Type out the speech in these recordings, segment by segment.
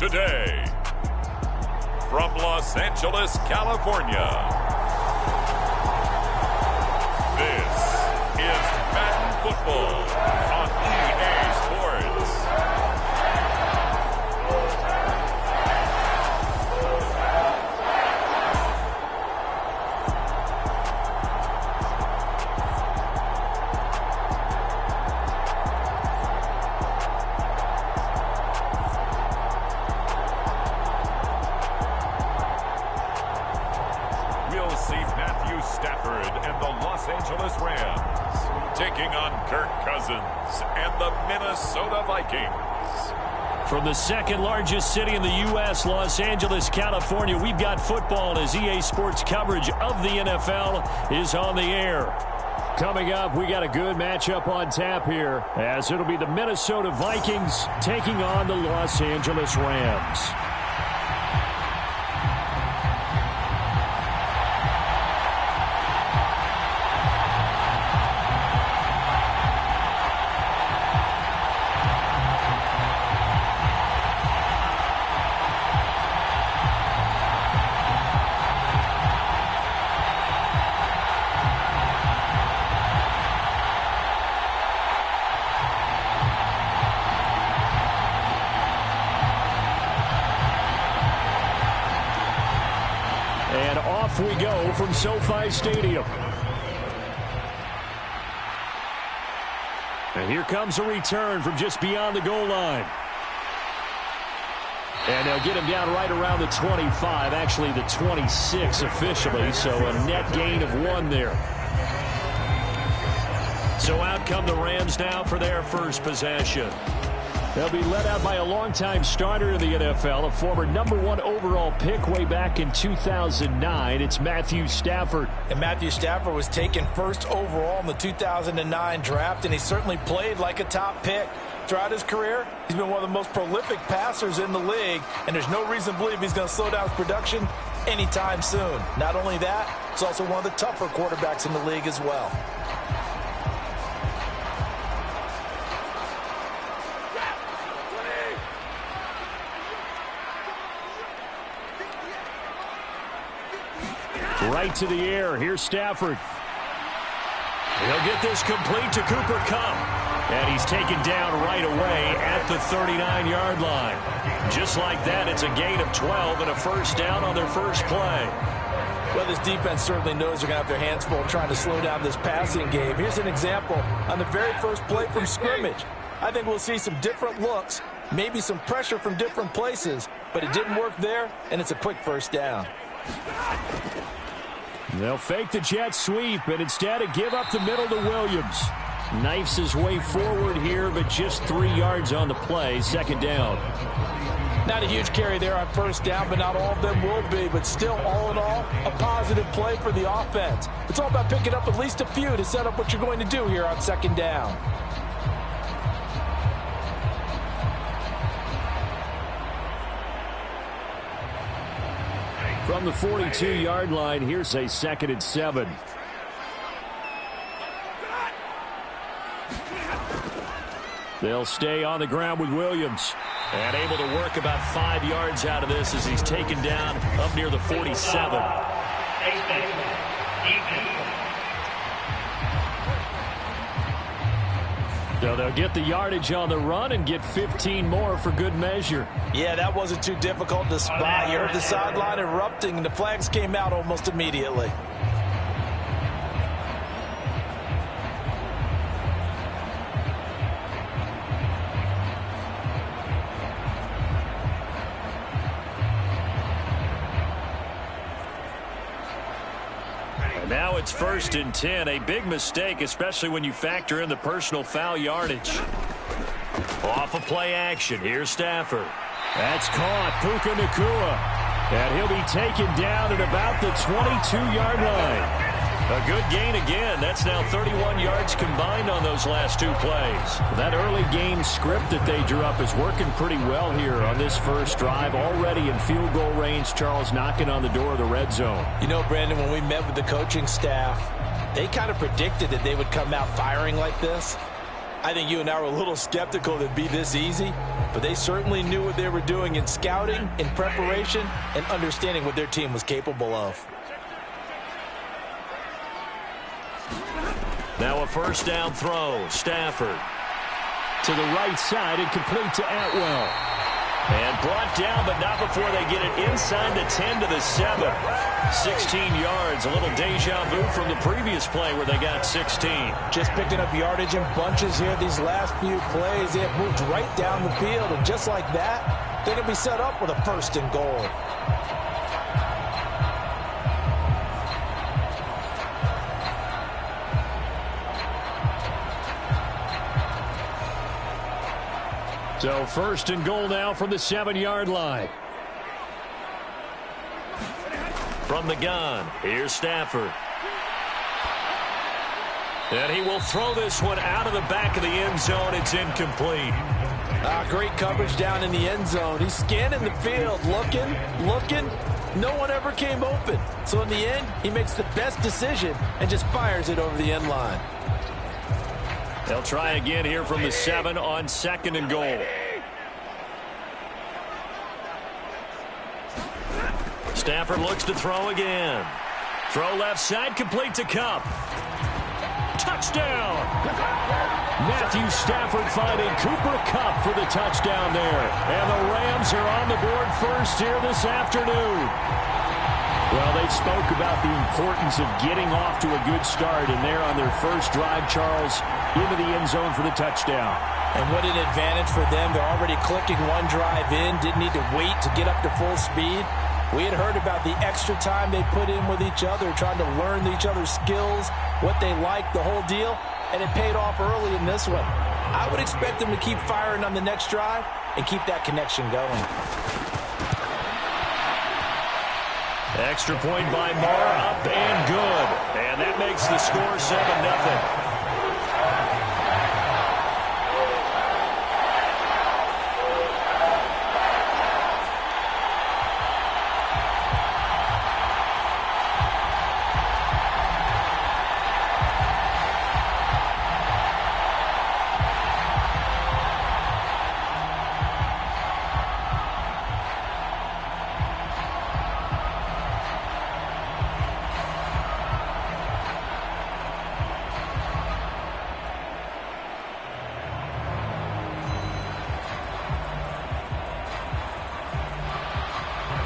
today. From Los Angeles, California, this is Madden Football on EA Sports. And the Minnesota Vikings. From the second largest city in the U.S., Los Angeles, California, we've got football as EA Sports coverage of the NFL is on the air. Coming up, we got a good matchup on tap here, as it'll be the Minnesota Vikings taking on the Los Angeles Rams. We go from SoFi Stadium. And here comes a return from just beyond the goal line. And they'll get him down right around the 25, actually the 26 officially, so a net gain of 1 there. So out come the Rams now for their first possession. They'll be led out by a longtime starter in the NFL, a former #1 overall pick way back in 2009. It's Matthew Stafford. And Matthew Stafford was taken first overall in the 2009 draft, and he certainly played like a top pick. Throughout his career, he's been one of the most prolific passers in the league, and there's no reason to believe he's going to slow down his production anytime soon. Not only that, he's also one of the tougher quarterbacks in the league as well. Right to the air. Here's Stafford. He'll get this complete to Cooper Kupp. And he's taken down right away at the 39-yard line. Just like that, it's a gain of 12 and a first down on their first play. Well, this defense certainly knows they're going to have their hands full trying to slow down this passing game. Here's an example on the very first play from scrimmage. I think we'll see some different looks, maybe some pressure from different places, but it didn't work there, and it's a quick first down. They'll fake the jet sweep and instead give up the middle to Williams. Knifes his way forward here, but just 3 yards on the play. Second down. Not a huge carry there on first down, but not all of them will be. But still, all in all, a positive play for the offense. It's all about picking up at least a few to set up what you're going to do here on second down. From the 42-yard line, here's a 2nd and 7. They'll stay on the ground with Williams. And able to work about 5 yards out of this as he's taken down up near the 47. So they'll get the yardage on the run and get 15 more for good measure. Yeah, that wasn't too difficult to spot. You heard the sideline erupting, and the flags came out almost immediately. Now it's 1st and 10, a big mistake, especially when you factor in the personal foul yardage. Off of play action, here's Stafford. That's caught, Puka Nacua. And he'll be taken down at about the 22-yard line. A good gain again. That's now 31 yards combined on those last 2 plays. That early game script that they drew up is working pretty well here on this first drive. Already in field goal range, Charles, knocking on the door of the red zone. You know, Brandon, when we met with the coaching staff, they kind of predicted that they would come out firing like this. I think you and I were a little skeptical that it'd be this easy, but they certainly knew what they were doing in scouting, in preparation, and understanding what their team was capable of. Now a first down throw. Stafford to the right side and complete to Atwell. And brought down, but not before they get it inside the 10 to the 7. 16 yards, a little deja vu from the previous play where they got 16. Just picking up yardage in bunches here these last few plays. They have moved right down the field, and just like that, they're going to be set up with a first and goal. So first and goal now from the 7-yard line. From the gun, here's Stafford. And he will throw this one out of the back of the end zone. It's incomplete. Great coverage down in the end zone. He's scanning the field, looking. No one ever came open. So in the end, he makes the best decision and just fires it over the end line. They'll try again here from the 7 on second and goal. Stafford looks to throw again. Throw left side, complete to Kupp. Touchdown! Matthew Stafford finding Cooper Kupp for the touchdown there. And the Rams are on the board first here this afternoon. Well, they spoke about the importance of getting off to a good start, and they're on their first drive, Charles, into the end zone for the touchdown. And what an advantage for them. They're already clicking one drive in, didn't need to wait to get up to full speed. We had heard about the extra time they put in with each other, trying to learn each other's skills, what they like, the whole deal, and it paid off early in this one. I would expect them to keep firing on the next drive and keep that connection going. Extra point by Moore, up and good. And that makes the score 7-0.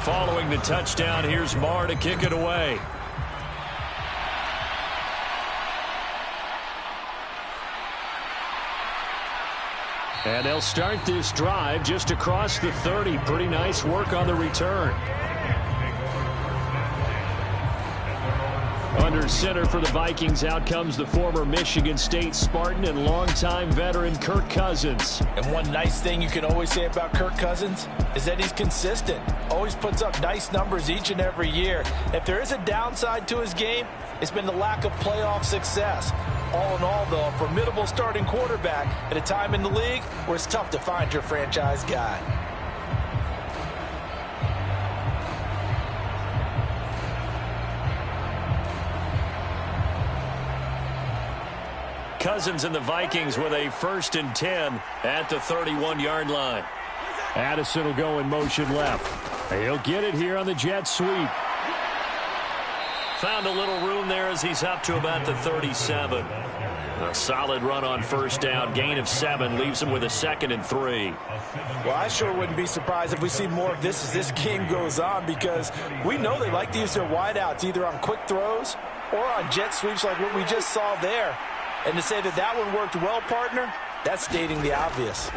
Following the touchdown, here's Marr to kick it away. And they'll start this drive just across the 30. Pretty nice work on the return. Under center for the Vikings, out comes the former Michigan State Spartan and longtime veteran Kirk Cousins. And one nice thing you can always say about Kirk Cousins is that he's consistent. Always puts up nice numbers each and every year. If there is a downside to his game, it's been the lack of playoff success. All in all, though, a formidable starting quarterback at a time in the league where it's tough to find your franchise guy. Cousins and the Vikings with a 1st and 10 at the 31-yard line. Addison will go in motion left. He'll get it here on the jet sweep. Found a little room there as he's up to about the 37. A solid run on first down. Gain of 7 leaves him with a 2nd and 3. Well, I sure wouldn't be surprised if we see more of this as this game goes on, because we know they like to use their wideouts either on quick throws or on jet sweeps like what we just saw there. And to say that that one worked well, partner, that's stating the obvious.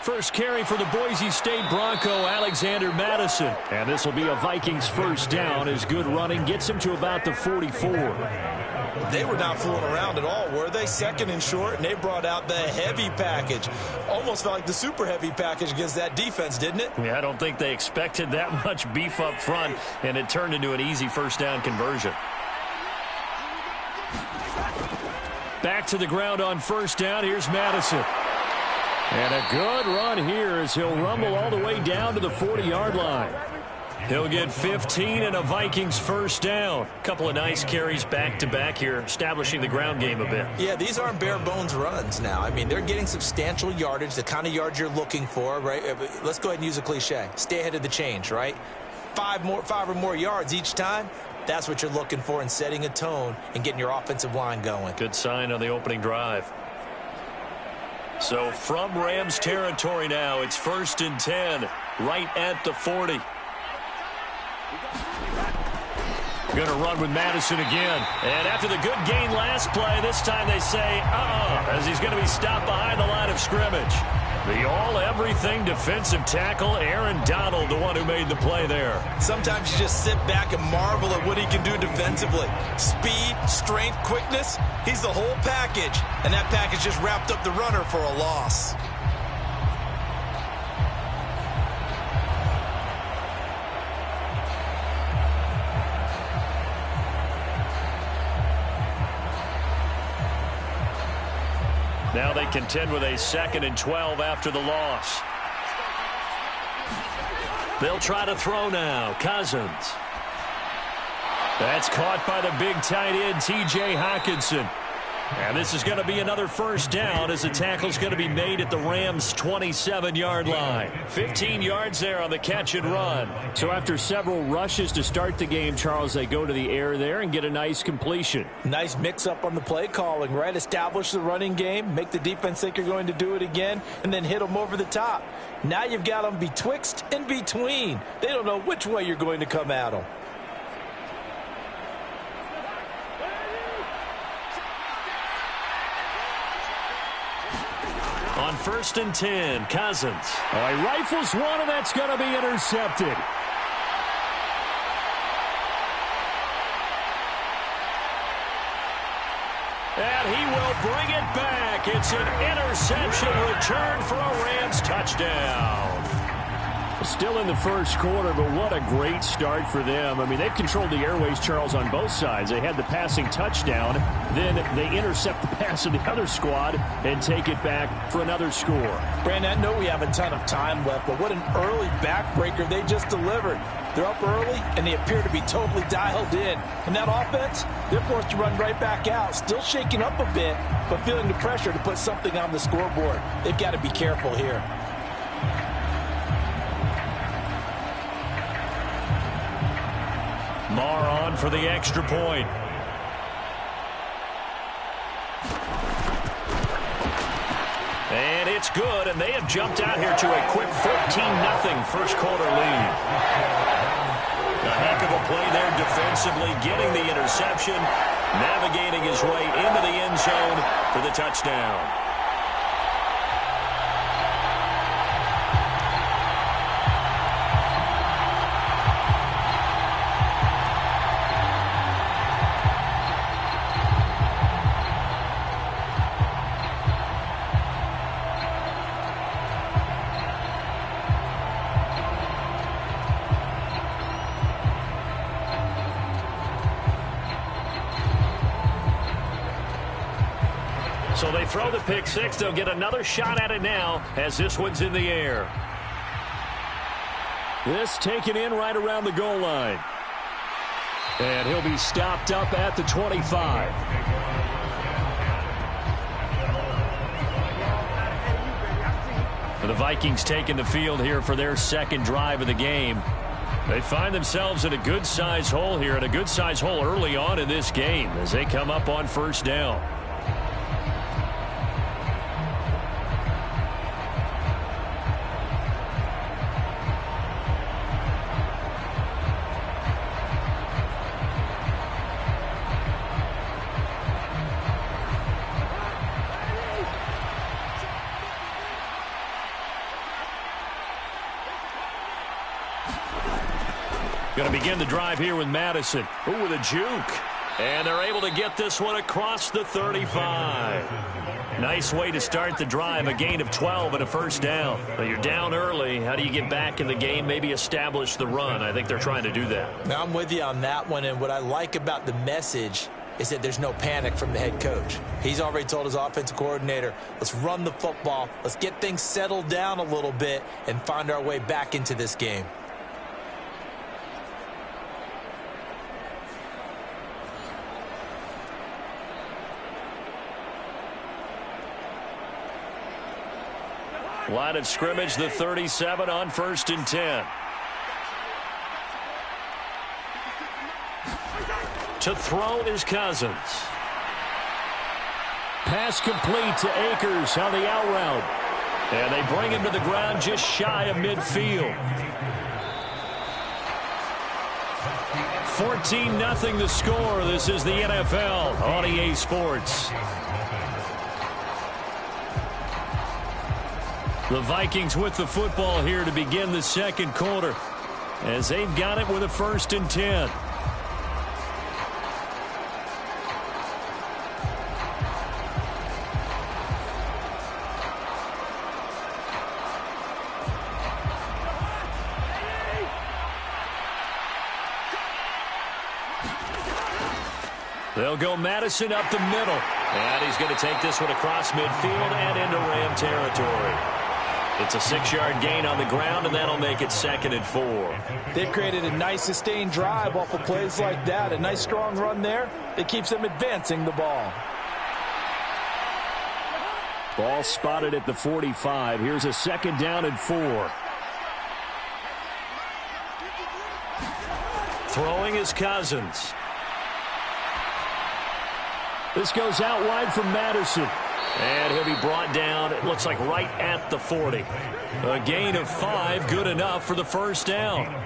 First carry for the Boise State Bronco, Alexander Madison. And this will be a Vikings first down as good running gets him to about the 44. They were not fooling around at all, were they? 2nd and short, and they brought out the heavy package. Almost felt like the super heavy package against that defense, didn't it? Yeah, I don't think they expected that much beef up front, and it turned into an easy first down conversion. Back to the ground on first down. Here's Madison. And a good run here as he'll rumble all the way down to the 40-yard line. He'll get 15 and a Vikings first down. Couple of nice carries back-to-back here, establishing the ground game a bit. Yeah, these aren't bare-bones runs now. I mean, they're getting substantial yardage, the kind of yards you're looking for, right? Let's go ahead and use a cliche. Stay ahead of the change, right? Five or more yards each time. That's what you're looking for in setting a tone and getting your offensive line going. Good sign on the opening drive. So from Rams territory now, it's 1st and 10, right at the 40. Going to run with Madison again. And after the good gain last play, this time they say, as he's going to be stopped behind the line of scrimmage. The all-everything defensive tackle, Aaron Donald, the one who made the play there. Sometimes you just sit back and marvel at what he can do defensively. Speed, strength, quickness, he's the whole package. And that package just wrapped up the runner for a loss. Now they contend with a 2nd and 12 after the loss. They'll try to throw now. Cousins. That's caught by the big tight end, T.J. Hockenson. And this is going to be another first down as the tackle's going to be made at the Rams' 27-yard line. 15 yards there on the catch and run. So after several rushes to start the game, Charles, they go to the air there and get a nice completion. Nice mix-up on the play calling, right? Establish the running game, make the defense think you're going to do it again, and then hit them over the top. Now you've got them betwixt and between. They don't know which way you're going to come at them. On 1st and 10, Cousins. Oh, he rifles one, and that's going to be intercepted. And he will bring it back. It's an interception return for a Rams touchdown. Still in the first quarter, but what a great start for them. I mean, they've controlled the airways, Charles, on both sides. They had the passing touchdown. Then they intercept the pass of the other squad and take it back for another score. Brandon, I know we have a ton of time left, but what an early backbreaker they just delivered. They're up early, and they appear to be totally dialed in. And that offense, they're forced to run right back out. Still shaking up a bit, but feeling the pressure to put something on the scoreboard. They've got to be careful here. Marr on for the extra point. And it's good, and they have jumped out here to a quick 14-0 first quarter lead. A heck of a play there defensively, getting the interception, navigating his way into the end zone for the touchdown. So they throw the pick six. They'll get another shot at it now as this one's in the air. This taken in right around the goal line. And he'll be stopped up at the 25. The Vikings taking the field here for their second drive of the game. They find themselves in a good-sized hole here, and a good-sized hole early on in this game as they come up on first down. Going to begin the drive here with Madison. Ooh, with a juke. And they're able to get this one across the 35. Nice way to start the drive, a gain of 12 and a first down. But you're down early. How do you get back in the game, maybe establish the run? I think they're trying to do that. Now, I'm with you on that one, and what I like about the message is that there's no panic from the head coach. He's already told his offensive coordinator, let's run the football, let's get things settled down a little bit and find our way back into this game. Line of scrimmage, the 37 on 1st and 10. To throw is Cousins. Pass complete to Akers on the out route. And they bring him to the ground just shy of midfield. 14-0 the score. This is the NFL on EA Sports. The Vikings with the football here to begin the second quarter, as they've got it with a 1st and 10. They'll go Madison up the middle. And he's going to take this one across midfield and into Ram territory. It's a 6-yard gain on the ground, and that'll make it 2nd and 4. They've created a nice sustained drive off of plays like that. A nice strong run there that keeps them advancing the ball. Ball spotted at the 45. Here's a 2nd down and 4. Throwing is Cousins. This goes out wide from Madison. And he'll be brought down, it looks like right at the 40. A gain of 5, good enough for the 1st down.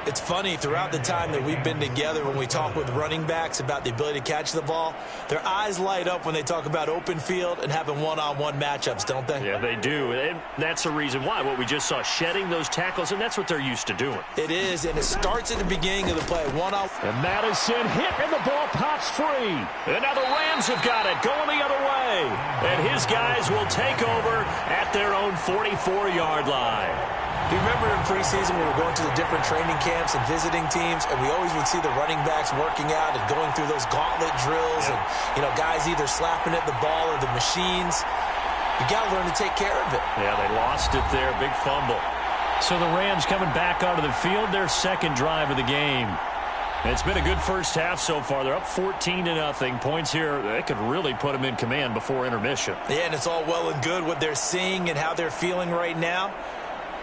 It's funny, throughout the time that we've been together, when we talk with running backs about the ability to catch the ball, their eyes light up when they talk about open field and having one-on-one matchups, don't they? Yeah, they do. And that's the reason why. What we just saw, shedding those tackles, and that's what they're used to doing. It is, and it starts at the beginning of the play. One-on-one. And Madison hit, and the ball pops free. And now the Rams have got it, going the other way. And his guys will take over at their own 44-yard line. Do you remember in preseason we were going to the different training camps and visiting teams, and we always would see the running backs working out and going through those gauntlet drills, and, you know, guys either slapping at the ball or the machines. You got to learn to take care of it. Yeah, they lost it there. Big fumble. So the Rams coming back onto the field, their 2nd drive of the game. It's been a good first half so far. They're up 14-0. Points here, they could really put them in command before intermission. Yeah, and it's all well and good what they're seeing and how they're feeling right now.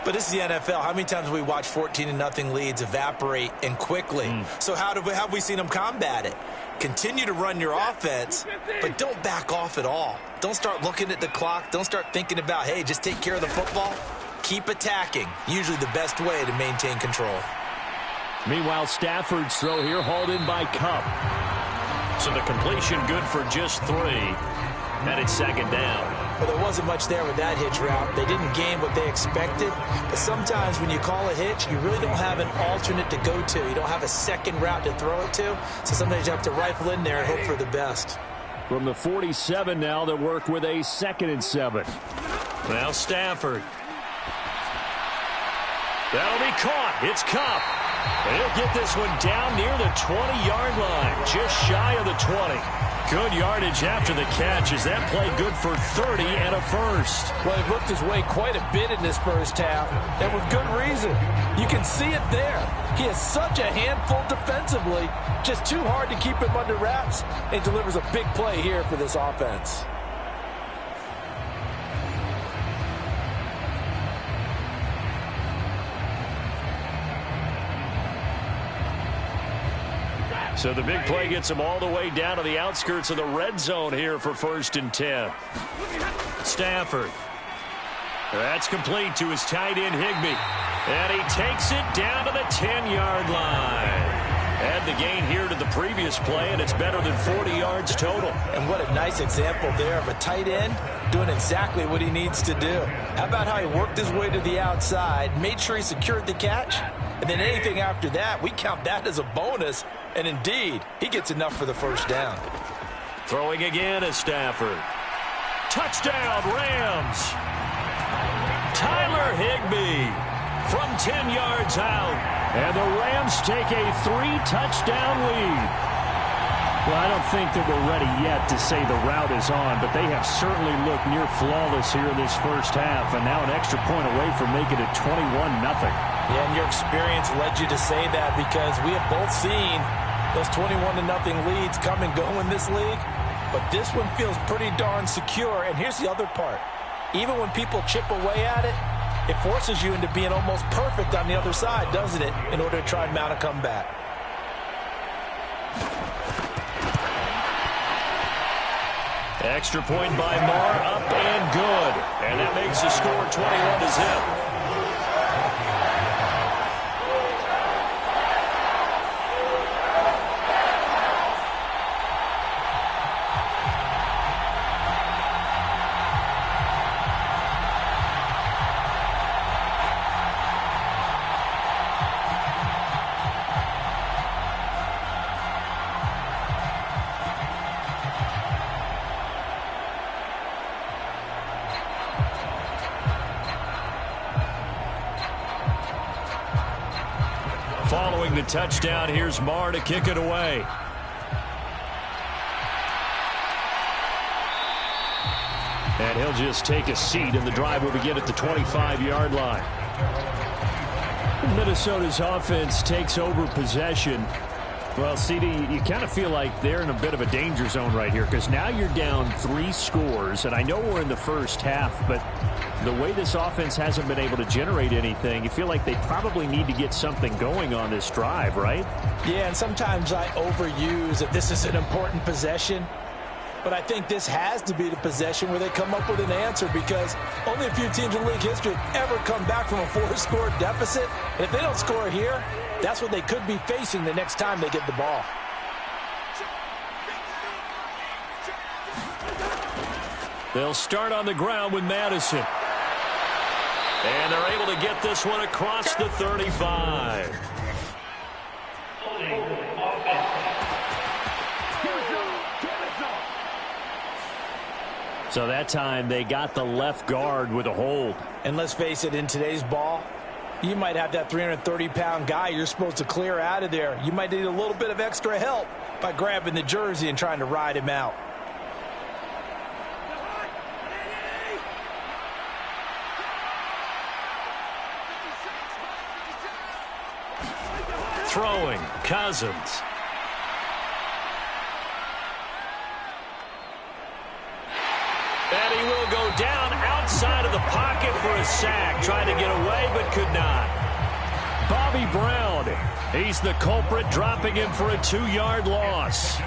But this is the NFL. How many times have we watched 14-0 leads evaporate and quickly? So how have we seen them combat it? Continue to run your offense, but don't back off at all. Don't start looking at the clock. Don't start thinking about, hey, just take care of the football. Keep attacking. Usually the best way to maintain control. Meanwhile, Stafford's throw here hauled in by Cup. So the completion good for just 3. And it's 2nd down. Well, there wasn't much there with that hitch route. They didn't gain what they expected. But sometimes when you call a hitch, you really don't have an alternate to go to. You don't have a second route to throw it to. So sometimes you have to rifle in there and hope for the best. From the 47 now, they'll work with a 2nd and 7. Now Stafford. That'll be caught. It's Cup. And he'll get this one down near the 20-yard line, just shy of the 20. Good yardage after the catch. Is that play good for 30 and a 1st? Well, he looked his way quite a bit in this first half, and with good reason. You can see it there. He is such a handful defensively, just too hard to keep him under wraps, and delivers a big play here for this offense. So the big play gets him all the way down to the outskirts of the red zone here for 1st and 10. Stafford. That's complete to his tight end, Higbee. And he takes it down to the 10-yard line. Add the gain here to the previous play, and it's better than 40 yards total. And what a nice example there of a tight end doing exactly what he needs to do. How about how he worked his way to the outside, made sure he secured the catch, and then anything after that, we count that as a bonus. And indeed, he gets enough for the 1st down. Throwing again is Stafford. Touchdown, Rams. Tyler Higbee from 10 yards out. And the Rams take a 3-touchdown lead. Well, I don't think that we're ready yet to say the route is on, but they have certainly looked near flawless here in this first half, and now an extra point away from making it 21-0. Yeah, and your experience led you to say that, because we have both seen those 21-0 leads come and go in this league, but this one feels pretty darn secure. And here's the other part. Even when people chip away at it, it forces you into being almost perfect on the other side, doesn't it, in order to try and mount a comeback. Extra point by Marr, up and good. And that makes the score 21-0. Following the touchdown, here's Marr to kick it away. And he'll just take a seat, and the drive will begin at the 25-yard line. Minnesota's offense takes over possession. Well, CD, you kind of feel like they're in a bit of a danger zone right here because now you're down 3 scores, and I know we're in the first half, but the way this offense hasn't been able to generate anything, you feel like they probably need to get something going on this drive, right? Yeah, and sometimes I overuse that this is an important possession, but I think this has to be the possession where they come up with an answer because only a few teams in league history have ever come back from a 4-score deficit, and if they don't score here, that's what they could be facing the next time they get the ball. They'll start on the ground with Madison. And they're able to get this one across the 35. So that time they got the left guard with a hold. And let's face it, in today's ball, you might have that 330-pound guy you're supposed to clear out of there. You might need a little bit of extra help by grabbing the jersey and trying to ride him out. Throwing, Cousins. And he will go down outside of the pocket for a sack. Trying to get away, but could not. Bobby Brown, he's the culprit, dropping him for a 2-yard loss.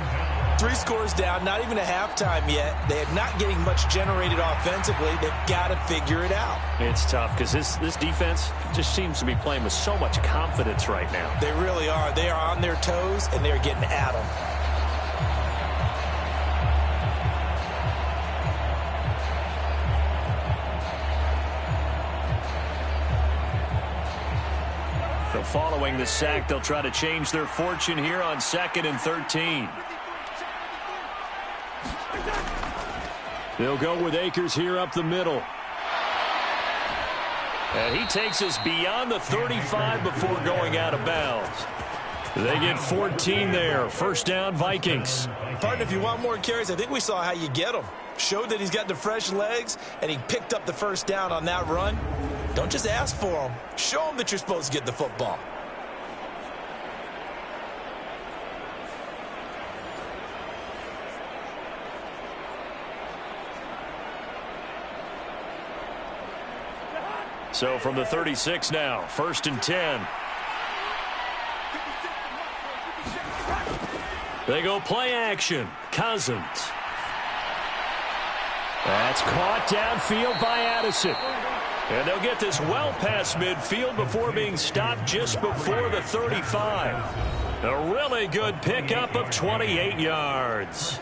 3 scores down, not even a halftime yet. They are not getting much generated offensively. They've got to figure it out. It's tough because this defense just seems to be playing with so much confidence right now. They really are. They are on their toes, and they're getting at them. So following the sack, they'll try to change their fortune here on 2nd and 13. They'll go with Akers here up the middle. And he takes us beyond the 35 before going out of bounds. They get 14 there. First down, Vikings. Partner, if you want more carries, I think we saw how you get them. Showed that he's got the fresh legs, and he picked up the first down on that run. Don't just ask for them. Show them that you're supposed to get the football. So from the 36 now, 1st and 10. They go play action. Cousins. That's caught downfield by Addison. And they'll get this well past midfield before being stopped just before the 35. A really good pickup of 28 yards.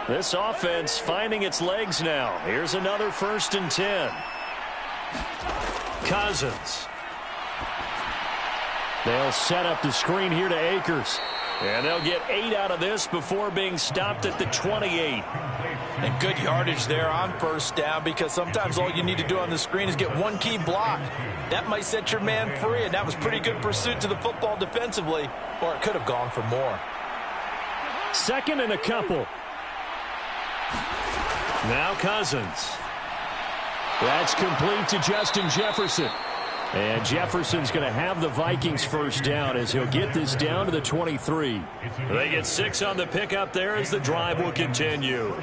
This offense finding its legs now. Here's another 1st and 10. Cousins. They'll set up the screen here to Akers. And they'll get 8 out of this before being stopped at the 28. And good yardage there on 1st down because sometimes all you need to do on the screen is get one key block. That might set your man free, and that was pretty good pursuit to the football defensively, or it could have gone for more. 2nd and a couple. Now Cousins. That's complete to Justin Jefferson. And Jefferson's going to have the Vikings first down as he'll get this down to the 23. They get 6 on the pickup there as the drive will continue.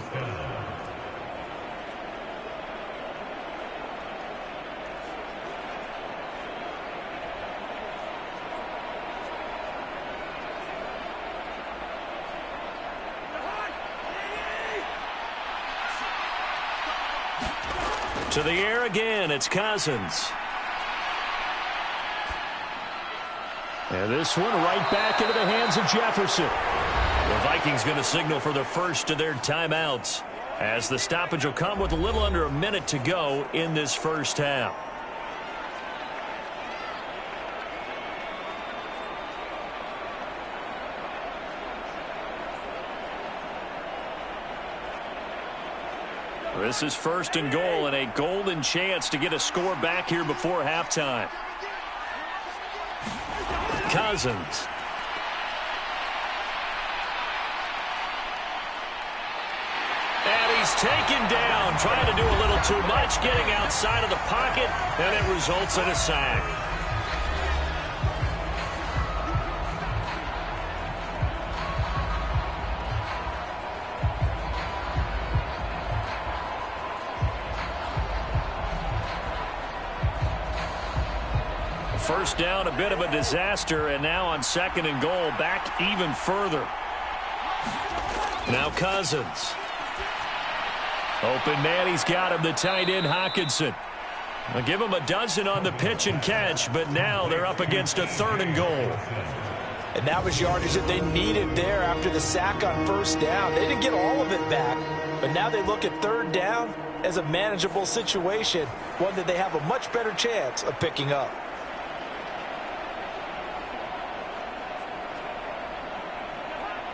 To the air again, it's Cousins. And this one right back into the hands of Jefferson. The Vikings going to signal for the first of their timeouts as the stoppage will come with a little under a minute to go in this first half. This is first and goal and a golden chance to get a score back here before halftime. Cousins. And he's taken down, trying to do a little too much, getting outside of the pocket, and it results in a sack. First down, a bit of a disaster, and now on second and goal, back even further. Now Cousins. Open man, he's got him, the tight end Hockenson. I'll give him a dozen on the pitch and catch, but now they're up against a third and goal. And that was yardage that they needed there after the sack on first down. They didn't get all of it back, but now they look at third down as a manageable situation, one that they have a much better chance of picking up.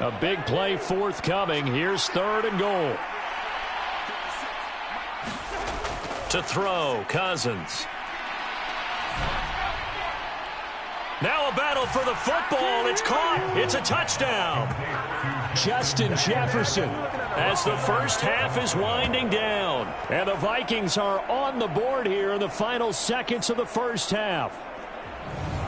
A big play forthcoming. Here's third and goal. To throw, Cousins. Now a battle for the football. It's caught. It's a touchdown. Justin Jefferson. As the first half is winding down. And the Vikings are on the board here in the final seconds of the first half.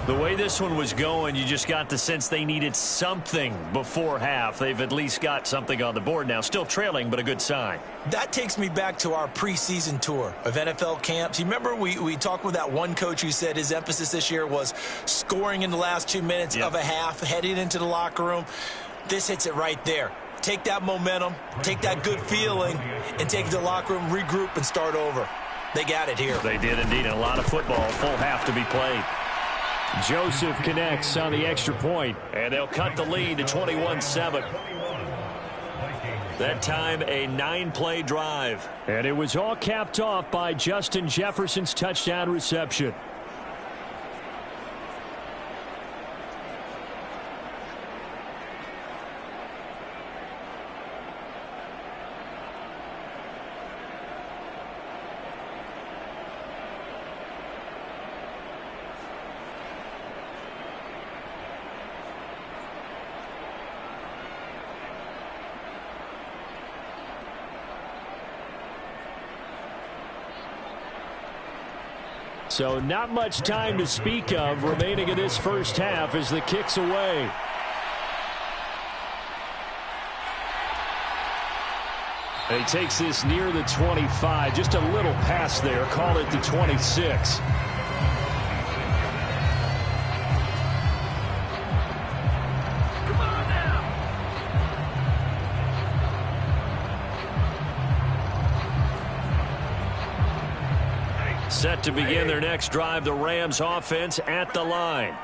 The way this one was going, you just got the sense they needed something before half. They've at least got something on the board now. Still trailing, but a good sign. That takes me back to our preseason tour of NFL camps. You remember we talked with that one coach who said his emphasis this year was scoring in the last 2 minutes of a half, heading into the locker room. This hits it right there. Take that momentum, take that good feeling, and take it to the locker room, regroup, and start over. They got it here. They did indeed. A lot of football, full half to be played. Joseph connects on the extra point. And they'll cut the lead to 21-7. That time, a 9-play drive. And it was all capped off by Justin Jefferson's touchdown reception. So not much time to speak of remaining in this first half as the kick's away. He takes this near the 25. Just a little pass there. Call it the 26. Set to begin their next drive, the Rams offense at the line.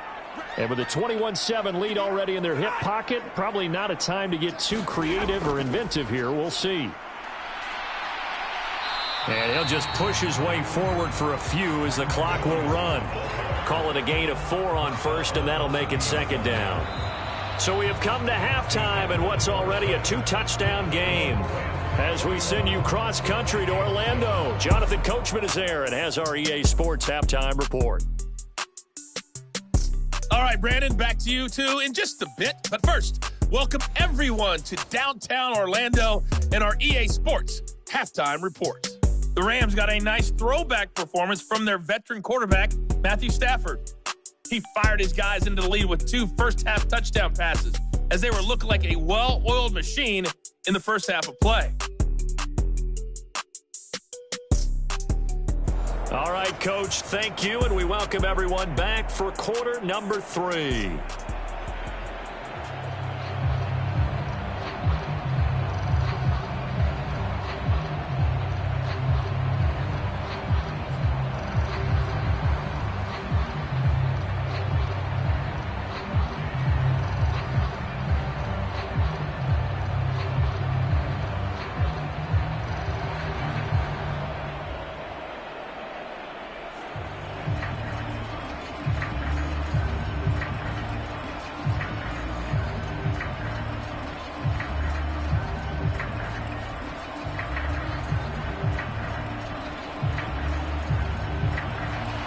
And with a 21-7 lead already in their hip pocket, probably not a time to get too creative or inventive here. We'll see. And he'll just push his way forward for a few as the clock will run. Call it a gain of 4 on first, and that'll make it second down. So we have come to halftime in what's already a 2-touchdown game. As we send you cross-country to Orlando, Jonathan Coachman is there and has our EA Sports Halftime Report. All right, Brandon, back to you, too, in just a bit. But first, welcome everyone to downtown Orlando and our EA Sports halftime reports. The Rams got a nice throwback performance from their veteran quarterback, Matthew Stafford. He fired his guys into the lead with 2 first-half touchdown passes as they were looking like a well-oiled machine in the first half of play. All right, Coach, thank you, and we welcome everyone back for quarter number 3.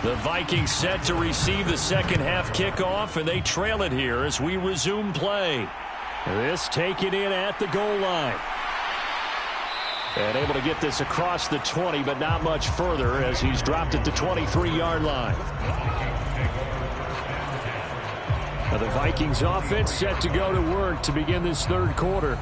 The Vikings set to receive the second half kickoff, and they trail it here as we resume play. This taken in at the goal line. And able to get this across the 20, but not much further as he's dropped at the 23-yard line. Now the Vikings offense set to go to work to begin this third quarter.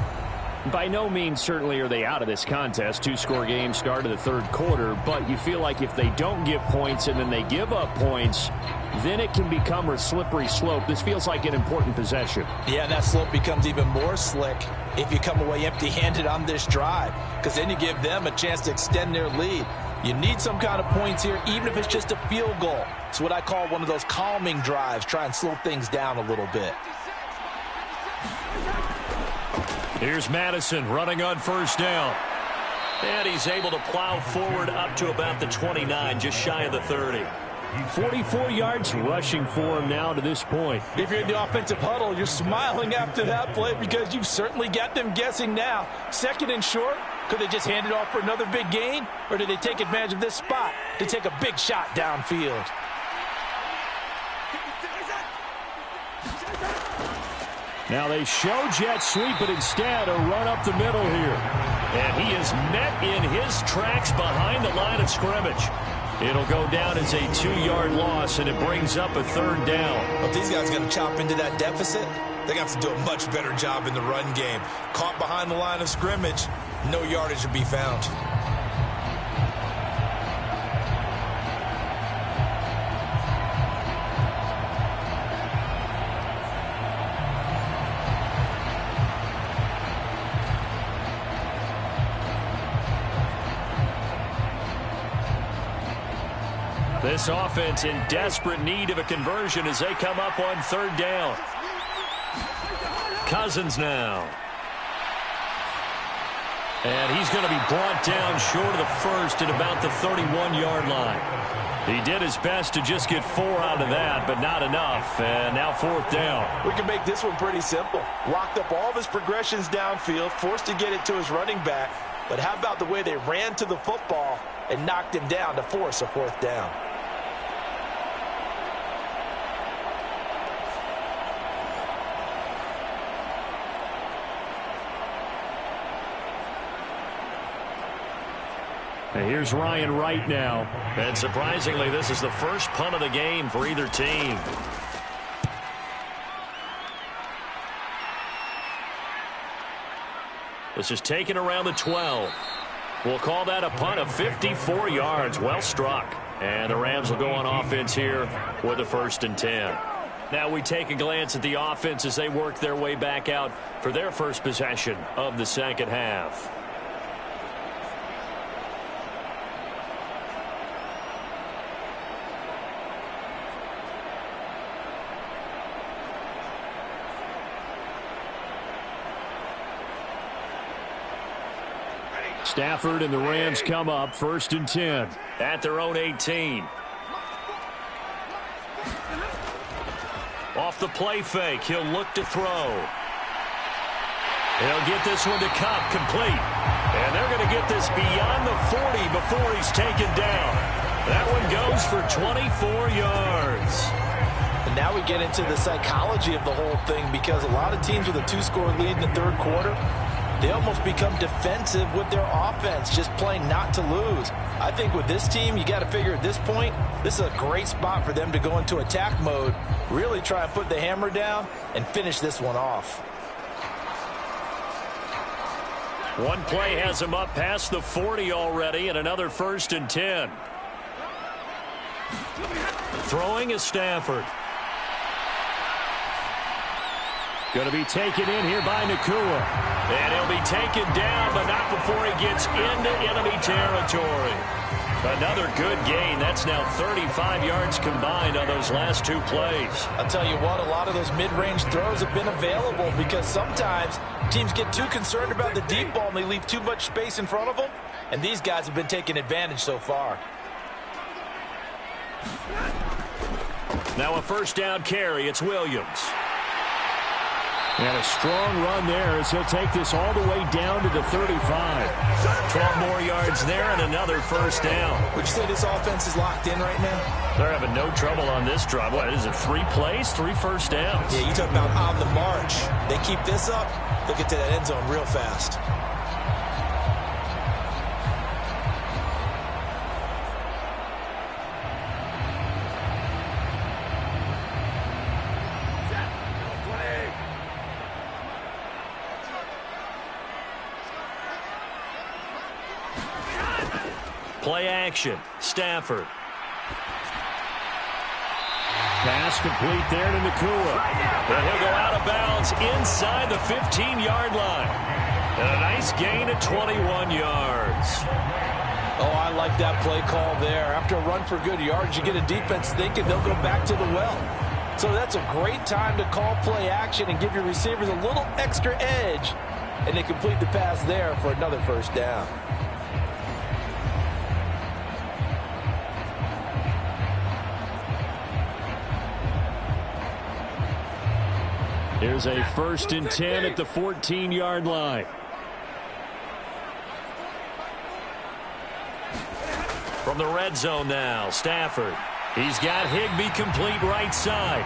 By no means certainly are they out of this contest. 2-score game start of the third quarter, but you feel like if they don't get points and then they give up points, then it can become a slippery slope. This feels like an important possession. Yeah, that slope becomes even more slick if you come away empty-handed on this drive, because then you give them a chance to extend their lead. You need some kind of points here, even if it's just a field goal. It's what I call one of those calming drives. Try and slow things down a little bit. Here's Madison running on first down. And he's able to plow forward up to about the 29, just shy of the 30. 44 yards rushing for him now to this point. If you're in the offensive huddle, you're smiling after that play because you've certainly got them guessing now. Second and short, could they just hand it off for another big gain? Or did they take advantage of this spot to take a big shot downfield? Now they show jet sweep, but instead a run up the middle here. And he is met in his tracks behind the line of scrimmage. It'll go down as a 2-yard loss, and it brings up a third down. But these guys going to chop into that deficit? They're going to have to do a much better job in the run game. Caught behind the line of scrimmage, no yardage to be found. This offense in desperate need of a conversion as they come up on third down. Cousins now. And he's going to be brought down short of the first at about the 31-yard line. He did his best to just get 4 out of that, but not enough. And now fourth down. We can make this one pretty simple. Locked up all of his progressions downfield, forced to get it to his running back. But how about the way they ran to the football and knocked him down to force a fourth down? And here's Ryan Wright now. And surprisingly, this is the first punt of the game for either team. This is taken around the 12. We'll call that a punt of 54 yards. Well struck. And the Rams will go on offense here with a 1st and 10. Now we take a glance at the offense as they work their way back out for their first possession of the second half. Stafford and the Rams come up 1st and 10. At their own 18. Off the play fake, he'll look to throw. He'll get this one to Cup, complete. And they're going to get this beyond the 40 before he's taken down. That one goes for 24 yards. And now we get into the psychology of the whole thing, because a lot of teams with a 2-score lead in the third quarter, they almost become defensive with their offense, just playing not to lose. I think with this team, you got to figure at this point, this is a great spot for them to go into attack mode, really try and put the hammer down and finish this one off. One play has him up past the 40 already, and another 1st and 10. Throwing is Stafford. Going to be taken in here by Nakua. And he'll be taken down, but not before he gets into enemy territory. Another good gain. That's now 35 yards combined on those last 2 plays. I'll tell you what, a lot of those mid-range throws have been available because sometimes teams get too concerned about the deep ball and they leave too much space in front of them. And these guys have been taking advantage so far. Now a 1st down carry. It's Williams. And a strong run there as he'll take this all the way down to the 35. 12 more yards there and another 1st down. Would you say this offense is locked in right now? They're having no trouble on this drive. What is it, 3 plays, 3 first downs? Yeah, you talk about on the march. They keep this up, they'll get to that end zone real fast. Play action. Stafford. Pass complete there to Nakua. And he'll go out of bounds inside the 15-yard line. And a nice gain of 21 yards. Oh, I like that play call there. After a run for good yards, you get a defense thinking they'll go back to the well. So that's a great time to call play action and give your receivers a little extra edge. And they complete the pass there for another 1st down. Here's a 1st and 10 at the 14-yard line. From the red zone now, Stafford. He's got Higbee complete right side.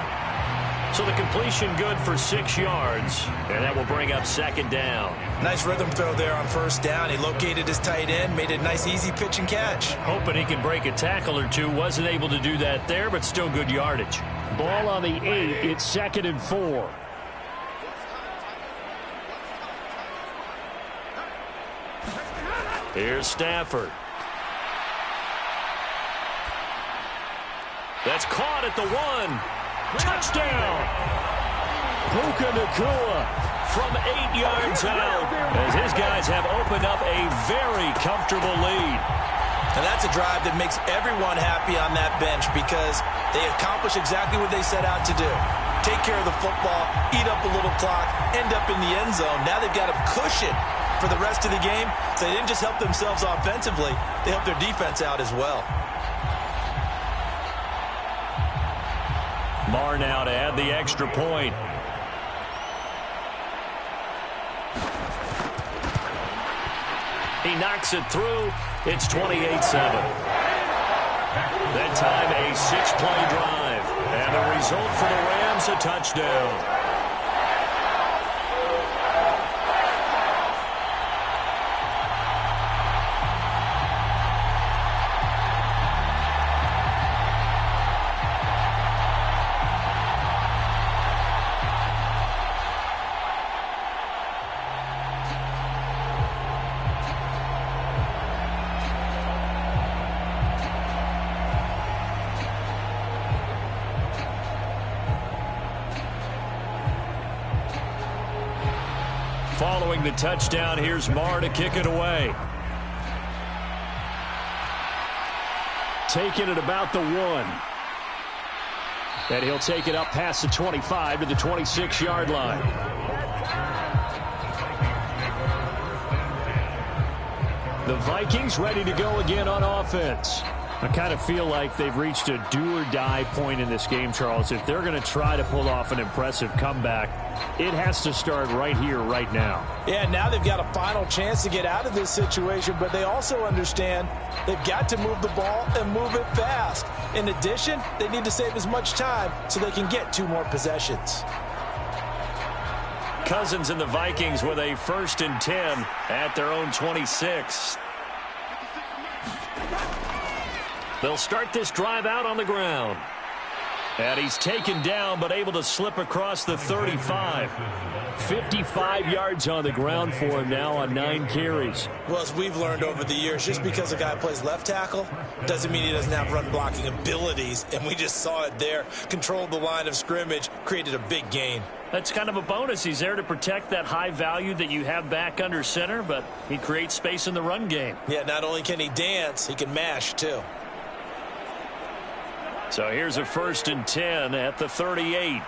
So the completion good for 6 yards, and that will bring up 2nd down. Nice rhythm throw there on 1st down. He located his tight end, made a nice easy pitch and catch. Hoping he can break a tackle or two. Wasn't able to do that there, but still good yardage. Ball on the 8. It's 2nd and 4. Here's Stafford. That's caught at the 1. Touchdown! Puka Nakua from 8 yards out as his guys have opened up a very comfortable lead. And that's a drive that makes everyone happy on that bench because they accomplish exactly what they set out to do. Take care of the football, eat up a little clock, end up in the end zone. Now they've got a cushion for the rest of the game. So they didn't just help themselves offensively, they helped their defense out as well. Marr now to add the extra point. He knocks it through. It's 28-7. That time a 6-play drive. And the result for the Rams, a touchdown. Following the touchdown, here's Marr to kick it away. Taking it about the 1. And he'll take it up past the 25 to the 26-yard line. The Vikings ready to go again on offense. I kind of feel like they've reached a do-or-die point in this game, Charles. If they're going to try to pull off an impressive comeback, it has to start right here, right now. Yeah, now they've got a final chance to get out of this situation, but they also understand they've got to move the ball and move it fast. In addition, they need to save as much time so they can get 2 more possessions. Cousins and the Vikings with a 1st and 10 at their own 26. They'll start this drive out on the ground. And he's taken down, but able to slip across the 35. 55 yards on the ground for him now on 9 carries. Well, as we've learned over the years, just because a guy plays left tackle doesn't mean he doesn't have run blocking abilities. And we just saw it there. Controlled the line of scrimmage, created a big gain. That's kind of a bonus. He's there to protect that high value that you have back under center, but he creates space in the run game. Yeah, not only can he dance, he can mash too. So here's a 1st and 10 at the 38.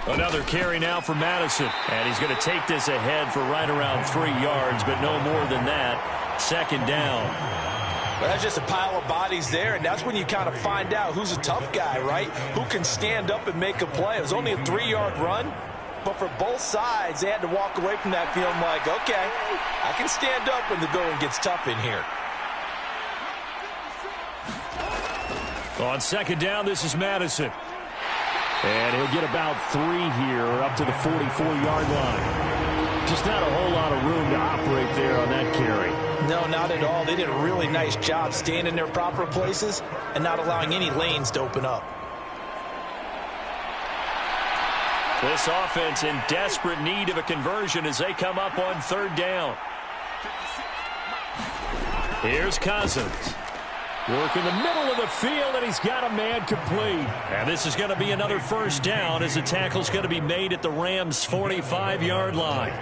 Another carry now for Madison. And he's going to take this ahead for right around 3 yards, but no more than that. 2nd down. Well, that's just a pile of bodies there, and that's when you kind of find out who's a tough guy, right? Who can stand up and make a play. It was only a 3-yard run, but for both sides, they had to walk away from that feeling like, okay, I can stand up when the going gets tough in here. On 2nd down, this is Madison. And he'll get about 3 here up to the 44-yard line. Just not a whole lot of room to operate there on that carry. No, not at all. They did a really nice job staying in their proper places and not allowing any lanes to open up. This offense in desperate need of a conversion as they come up on 3rd down. Here's Cousins. Work in the middle of the field, and he's got a man complete. And this is going to be another 1st down as the tackle's going to be made at the Rams' 45-yard line.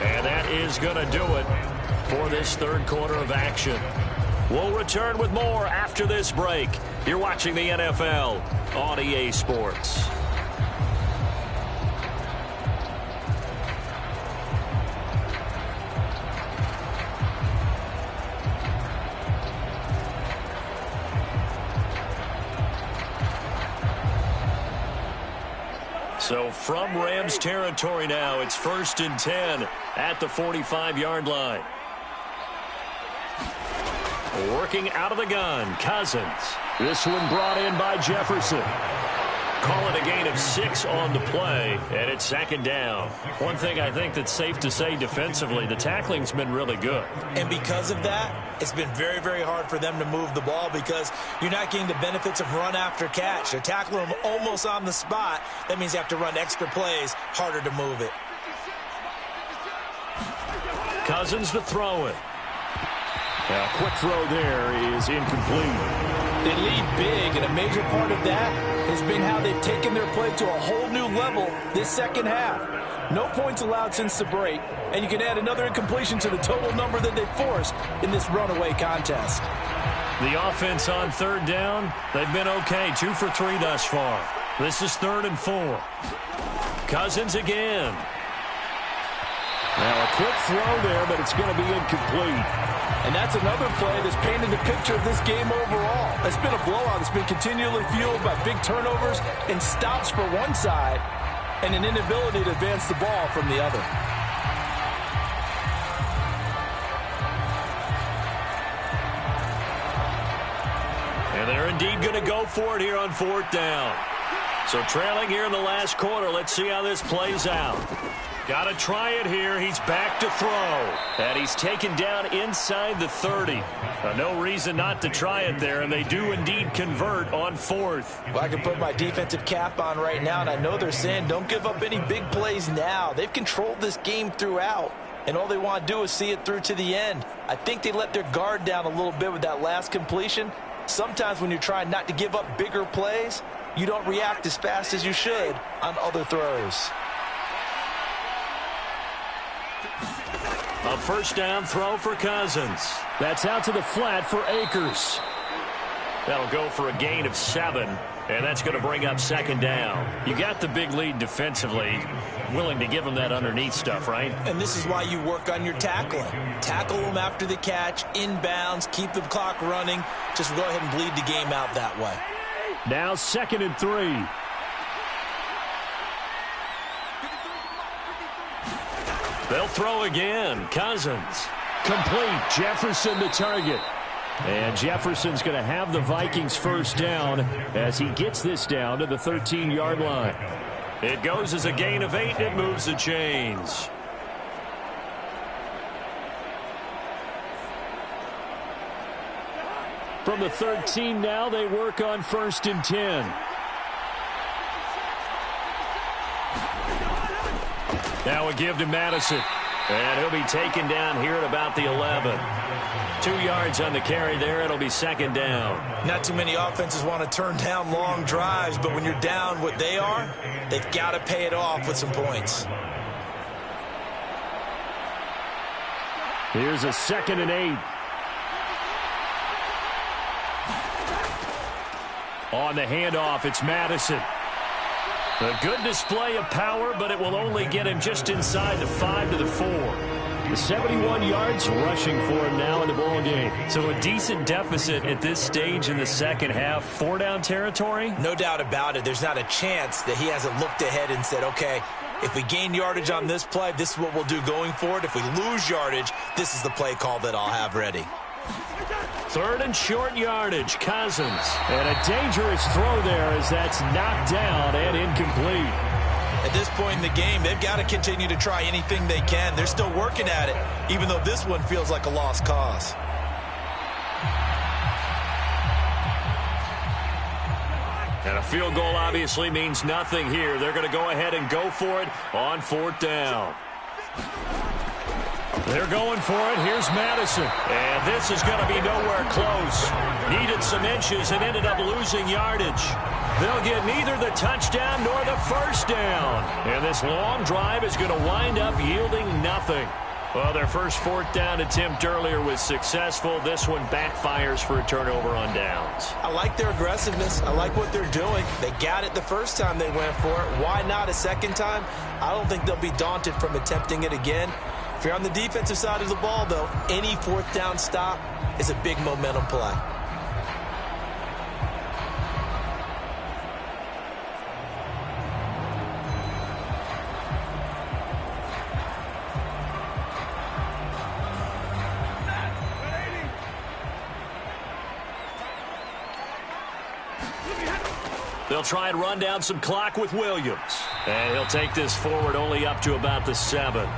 And that is going to do it for this 3rd quarter of action. We'll return with more after this break. You're watching the NFL on EA Sports. So from Rams territory now, it's 1st and 10 at the 45-yard line. Working out of the gun, Cousins. This one brought in by Jefferson. Call it a gain of 6 on the play, and it's 2nd down. One thing I think that's safe to say defensively, the tackling's been really good. And because of that, it's been very, very hard for them to move the ball because you're not getting the benefits of run after catch. They're tackling them almost on the spot. That means you have to run extra plays, harder to move it. Cousins to throw it. A quick throw there is incomplete. They lead big, and a major part of that has been how they've taken their play to a whole new level this 2nd half. No points allowed since the break, and you can add another incompletion to the total number that they've forced in this runaway contest. The offense on 3rd down, they've been okay. 2 for 3 thus far. This is 3rd and 4. Cousins again. Now a quick throw there, but it's going to be incomplete. And that's another play that's painted the picture of this game overall. It's been a blowout. It's been continually fueled by big turnovers and stops for one side and an inability to advance the ball from the other. And they're indeed going to go for it here on 4th down. So trailing here in the last quarter. Let's see how this plays out. Got to try it here. He's back to throw. And he's taken down inside the 30. No reason not to try it there, and they do indeed convert on 4th. Well, I can put my defensive cap on right now, and I know they're saying don't give up any big plays now. They've controlled this game throughout, and all they want to do is see it through to the end. I think they let their guard down a little bit with that last completion. Sometimes when you're trying not to give up bigger plays, you don't react as fast as you should on other throws. A 1st down throw for Cousins. That's out to the flat for Akers. That'll go for a gain of 7, and that's going to bring up 2nd down. You got the big lead defensively, willing to give them that underneath stuff, right? And this is why you work on your tackling. Tackle them after the catch, inbounds, keep the clock running. Just go ahead and bleed the game out that way. Now 2nd and 3. They'll throw again. Cousins. Complete. Jefferson the target. And Jefferson's going to have the Vikings first down as he gets this down to the 13-yard line. It goes as a gain of 8, and it moves the chains. From the 13 now, they work on 1st and 10. Now a give to Madison. And he'll be taken down here at about the 11. 2 yards on the carry there. It'll be 2nd down. Not too many offenses want to turn down long drives, but when you're down what they are, they've got to pay it off with some points. Here's a 2nd and 8. On the handoff, it's Madison. A good display of power, but it will only get him just inside the 5 to the 4. The 71 yards rushing for him now in the ball game. So a decent deficit at this stage in the second half. 4-down territory? No doubt about it. There's not a chance that he hasn't looked ahead and said, okay, if we gain yardage on this play, this is what we'll do going forward. If we lose yardage, this is the play call that I'll have ready. 3rd and short yardage. Cousins. And a dangerous throw there as that's knocked down and incomplete. At this point in the game, they've got to continue to try anything they can. They're still working at it, even though this one feels like a lost cause. And a field goal obviously means nothing here. They're going to go ahead and go for it on 4th down. They're going for it. Here's Madison. And this is going to be nowhere close. Needed some inches and ended up losing yardage. They'll get neither the touchdown nor the first down. And this long drive is going to wind up yielding nothing. Well, their first 4th down attempt earlier was successful. This one backfires for a turnover on downs. I like their aggressiveness. I like what they're doing. They got it the first time they went for it. Why not a second time? I don't think they'll be daunted from attempting it again. If you're on the defensive side of the ball, though, any 4th down stop is a big momentum play. They'll try and run down some clock with Williams. And he'll take this forward only up to about the 7.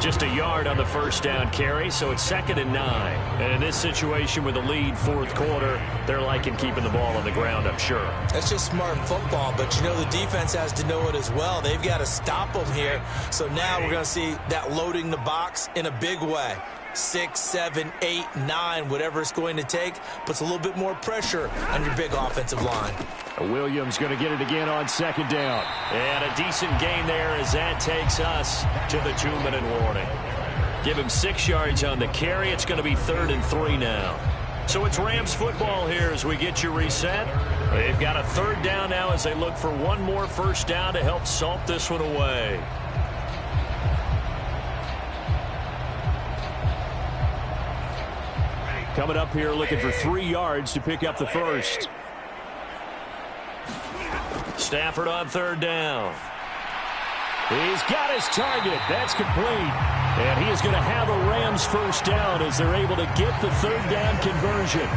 Just a yard on the first down carry, so it's 2nd and 9. And in this situation with a lead 4th quarter, they're liking keeping the ball on the ground, I'm sure. That's just smart football, but you know the defense has to know it as well. They've got to stop them here. So now we're going to see that loading the box in a big way. 6, 7, 8, 9, whatever it's going to take, puts a little bit more pressure on your big offensive line. Williams going to get it again on 2nd down. And a decent gain there as that takes us to the 2-minute warning. Give him 6 yards on the carry. It's going to be 3rd and 3 now. So it's Rams football here as we get you reset. They've got a 3rd down now as they look for one more first down to help salt this one away. Coming up here looking for 3 yards to pick up the first. Stafford on 3rd down. He's got his target. That's complete. And he is going to have a Rams first down as they're able to get the 3rd down conversion.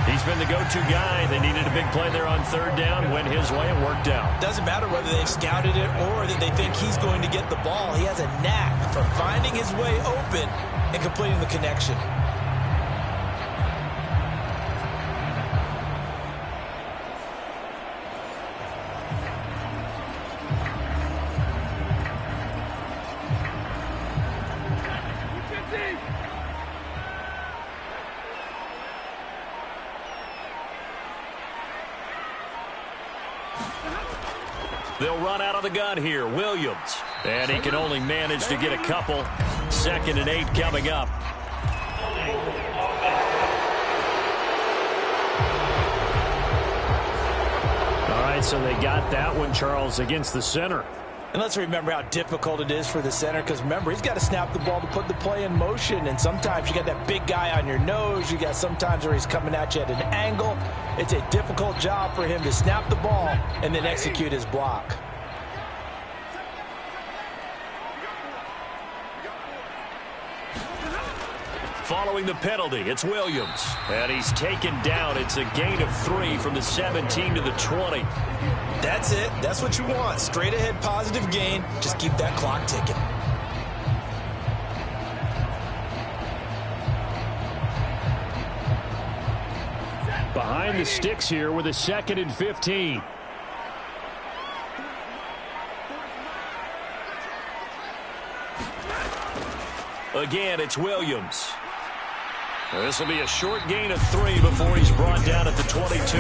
He's been the go-to guy. They needed a big play there on 3rd down. Went his way and worked out. Doesn't matter whether they've scouted it or that they think he's going to get the ball. He has a knack for finding his way open and completing the connection. They'll run out of the gun here. Williams. And he can only manage to get a couple. 2nd and 8 coming up. All right, so they got that one, Charles, against the center. And let's remember how difficult it is for the center, because remember, he's got to snap the ball to put the play in motion, and sometimes you got that big guy on your nose. You got sometimes where he's coming at you at an angle. It's a difficult job for him to snap the ball and then execute his block. Following the penalty, it's Williams. And he's taken down. It's a gain of 3 from the 17 to the 20. That's it. That's what you want. Straight ahead positive gain. Just keep that clock ticking. Behind the sticks here with a 2nd and 15. Again, it's Williams. This will be a short gain of 3 before he's brought down at the 22.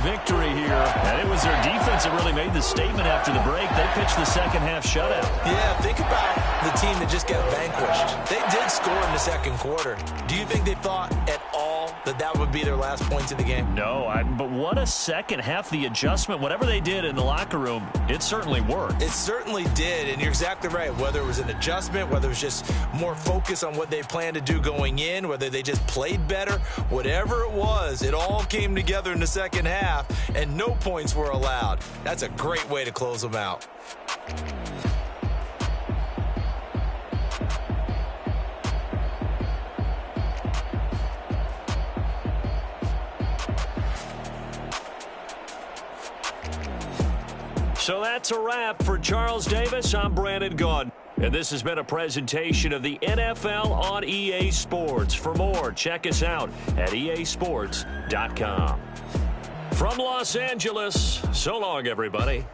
Victory here, and it was their defense that really made the statement after the break. They pitched the second half shutout. Yeah, think about the team that just got vanquished. They did score in the second quarter. Do you think they thought at all that that would be their last points of the game? No, but what a second half. The adjustment, whatever they did in the locker room, it certainly worked. It certainly did, and you're exactly right. Whether it was an adjustment, whether it was just more focus on what they planned to do going in, whether they just played better, whatever it was, it all came together in the second half, and no points were allowed. That's a great way to close them out. So that's a wrap for Charles Davis. I'm Brandon Gaudin. And this has been a presentation of the NFL on EA Sports. For more, check us out at easports.com. From Los Angeles, so long, everybody.